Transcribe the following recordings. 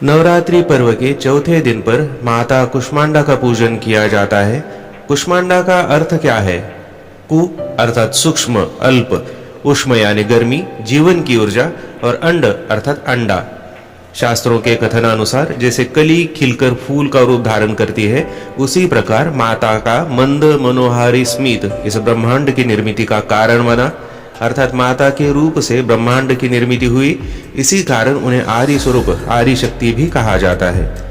नवरात्रि पर्व के चौथे दिन पर माता कुष्मांडा का पूजन किया जाता है। कुष्मांडा का अर्थ क्या है? कु अर्थात सूक्ष्म, अल्प, उष्म यानी गर्मी, जीवन की ऊर्जा, और अंड अर्थात अंडा। शास्त्रों के कथनानुसार जैसे कली खिलकर फूल का रूप धारण करती है, उसी प्रकार माता का मंद मनोहारी स्मित इस ब्रह्मांड की निर्मिति का कारण बना, अर्थात माता के रूप से ब्रह्मांड की निर्मिति हुई। इसी कारण उन्हें आदि स्वरूप, आदि शक्ति भी कहा जाता है।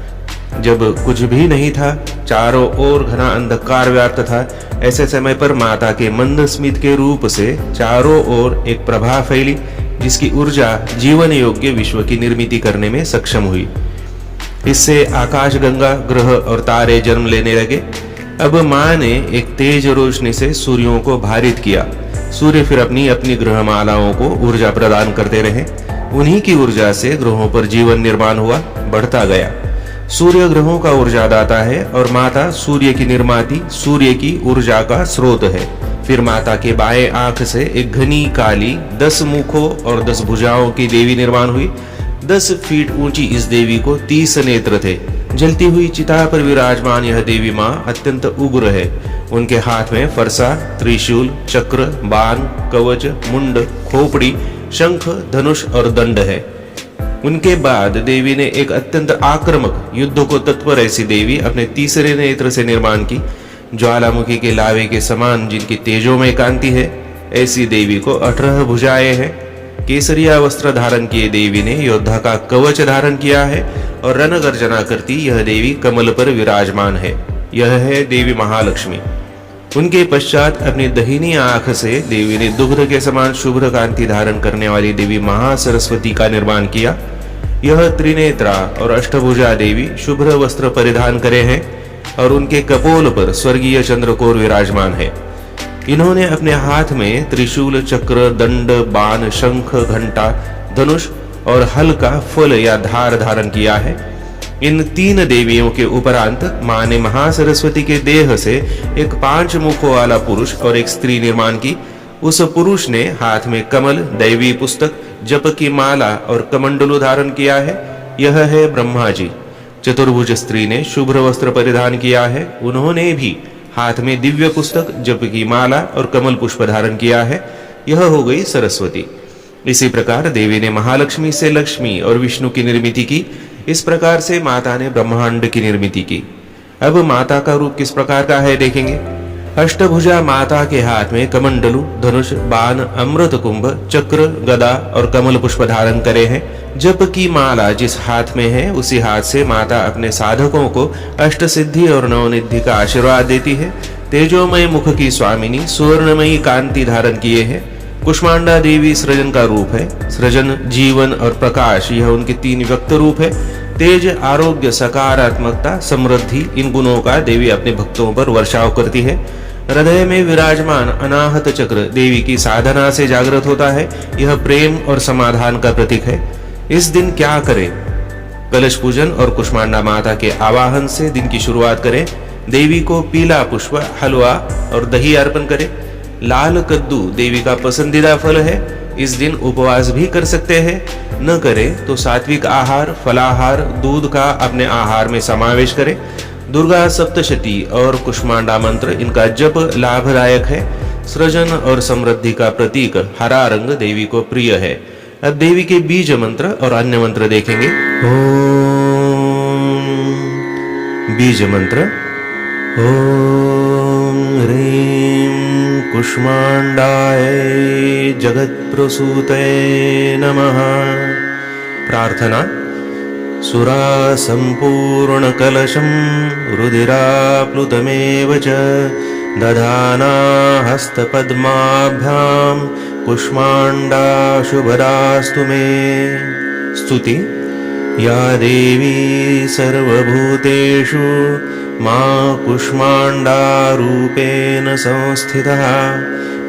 जब कुछ भी नहीं था, चारों ओर घना अंधकार व्याप्त था, ऐसे समय पर माता के मंद स्मित के रूप से चारों ओर एक प्रभा फैली, जिसकी ऊर्जा जीवन योग्य विश्व की निर्मिति करने में सक्षम हुई। इससे आकाश गंगा, ग्रह और तारे जन्म लेने लगे। अब माँ ने एक तेज रोशनी से सूर्यों को भारित किया। सूर्य फिर अपनी अपनी ग्रहमालाओं को ऊर्जा प्रदान करते रहे। उन्हीं की ऊर्जा से ग्रहों पर जीवन निर्माण हुआ, बढ़ता गया। सूर्य ग्रहों का ऊर्जादाता है और माता सूर्य की निर्माती, सूर्य की ऊर्जा का स्रोत है। फिर माता के बाएं आंख से एक घनी काली 10 मुखों और 10 भुजाओं की देवी निर्माण हुई। 10 फीट ऊंची इस देवी को 30 नेत्र थे। जलती हुई चिता पर विराजमान यह देवी माँ अत्यंत उग्र है। उनके हाथ में फरसा, त्रिशूल, चक्र, बाण, कवच, मुंड, खोपड़ी, शंख, धनुष और दंड है। उनके बाद देवी ने एक अत्यंत आक्रामक, युद्ध को तत्पर ऐसी देवी अपने तीसरे नेत्र से निर्माण की। ज्वालामुखी के लावे के समान जिनकी तेजोमय कांति है, ऐसी देवी को 18 भुजाएं हैं। केसरिया वस्त्र धारण किए देवी ने योद्धा का कवच धारण किया है और रणगर्जना करती यह देवी कमल पर विराजमान है। यह है देवी महालक्ष्मी। उनके पश्चात अपनी दाहिनी आंख से देवी ने दुग्ध के समान शुभ्र कांति धारण करने वाली देवी महासरस्वती का निर्माण किया। यह त्रिनेत्रा और अष्टभुजा देवी शुभ्र वस्त्र परिधान करे हैं और उनके कपोल पर स्वर्गीय चंद्रकोर विराजमान है। इन्होंने अपने हाथ में त्रिशूल, चक्र, दंड, बाण, शंख, घंटा, धनुष और हल का फल या धार धारण किया है। इन 3 देवियों के उपरांत मां ने महासरस्वती के देह से एक 5 मुखों वाला पुरुष और एक स्त्री निर्माण की। उस पुरुष ने हाथ में कमल, दैवी पुस्तक, जप की माला और कमंडलू धारण किया है। यह है ब्रह्मा जी। चतुर्भुज स्त्री ने शुभ्र वस्त्र परिधान किया है। उन्होंने भी हाथ में दिव्य पुस्तक, जप की माला और कमल पुष्प धारण किया है। यह हो गई सरस्वती। इसी प्रकार देवी ने महालक्ष्मी से लक्ष्मी और विष्णु की निर्मिति की। इस प्रकार से माता ने ब्रह्मांड की निर्मिति की। अब माता का रूप किस प्रकार का है देखेंगे। अष्टभुजा माता के हाथ में कमंडलू, धनुष, बाण, अमृत कुंभ, चक्र, गदा और कमल पुष्प धारण करे हैं। जप की माला जिस हाथ में है, उसी हाथ से माता अपने साधकों को अष्ट सिद्धि और नवनिधि का आशीर्वाद देती है। तेजोमय मुख की स्वामिनी सुवर्णमयी कांति धारण किए हैं। कुष्मांडा देवी सृजन का रूप है। सृजन, जीवन और प्रकाश यह उनके 3 व्यक्त रूप है। तेज, आरोग्य, सकारात्मकता, समृद्धि, इन गुणों का देवी अपने भक्तों पर वर्षाव करती है। हृदय में विराजमान अनाहत चक्र देवी की साधना से जागृत होता है। यह प्रेम और समाधान का प्रतीक है। इस दिन क्या करें? कलश पूजन और कुष्मांडा माता के आवाहन से दिन की शुरुआत करें। देवी को पीला पुष्प, हलवा और दही अर्पण करें। लाल कद्दू देवी का पसंदीदा फल है। इस दिन उपवास भी कर सकते हैं। न करें तो सात्विक आहार, फलाहार, दूध का अपने आहार में समावेश करें। दुर्गा सप्तशती और कुष्मांडा मंत्र, इनका जप लाभदायक है। सृजन और समृद्धि का प्रतीक हरा रंग देवी को प्रिय है। अब देवी के बीज मंत्र और अन्य मंत्र देखेंगे। ओम बीज मंत्र। ओम ह्रीं कुष्मांडाय जगत्प्रसूते नमः। प्रार्थना। सुरा संपूर्ण कलशं रुधिराप्लुतमेव च दधाना हस्तपद्माभ्यां कुष्मांडा शुभदास्तु मे। स्तुति। या देवी सर्वभूतेषु मां कुष्मांडा रूपेण संस्थितः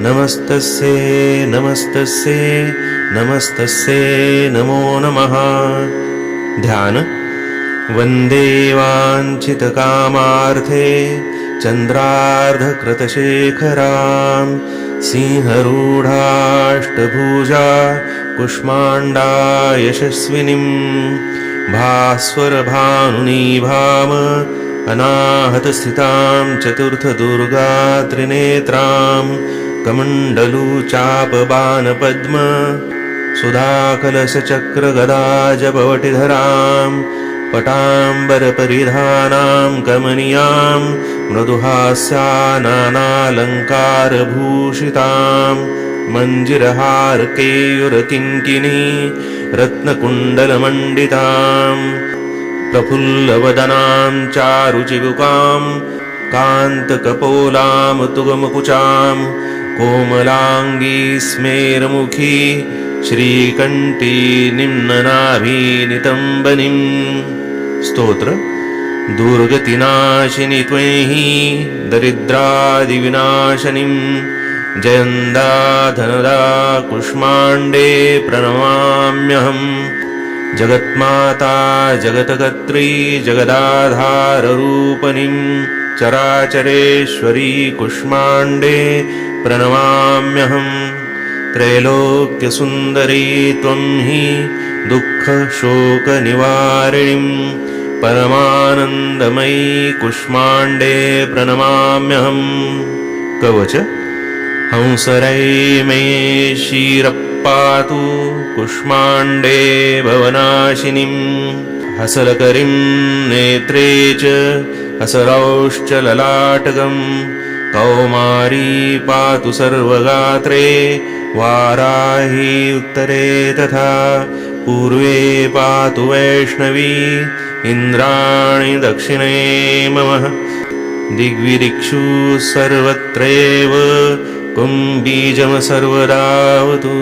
नमस्तस्यै नमस्तस्यै नमस्तस्यै नमो नमः। ध्यान। वंदे वाञ्छितकामार्थे चंद्रार्धकृतशेखरां सिंहरूढाष्टभुजा कुष्माण्डा यशस्विनीं भास्वरभानुनिभाम अनाहतस्थितां चतुर्थदुर्गा त्रिनेत्रां कमण्डलुचापबाणपद्म सुधाकलशचक्रगदाजपवटिधरां पटाम्बरपरिधानां कमनीयां मृदुहास्यानानालङ्कारभूषितां मञ्जिरहारकेयुरकिङ्किणी रत्नकुण्डलमण्डितां प्रफुल्लवदनां चारुचिबुकां कान्तकपोलां तुगमकुचां कोमलाङ्गी स्मेरमुखी श्रीकण्ठी निम्ननाभिनितम्बनीं स्तोत्र दुर्गतिनाशिनि त्वयि दरिद्रादिविनाशनीं जयन्दा धनदा कुष्माण्डे प्रणमाम्यहम् जगन्माता जगत्कर्त्री जगदाधाररूपिणीं चराचरेश्वरी कुष्माण्डे प्रणमाम्यहम् त्रैलोक्यसुन्दरी त्वं हि दुःखशोकनिवारिणीं परमानन्दमयी कुष्माण्डे प्रणमाम्यहम् कवच हंसरै मे शिरप्पातु कुष्माण्डे भवनाशिनीं हसलकरीं नेत्रे च हसरौश्च ललाटकं कौमारी पातु सर्वगात्रे वाराही उत्तरे तथा पूर्वे पातु वैष्णवी इन्द्राणि दक्षिणे मम दिग्विदिक्षु सर्वत्रैव कुम्बीजं सर्वदावतु।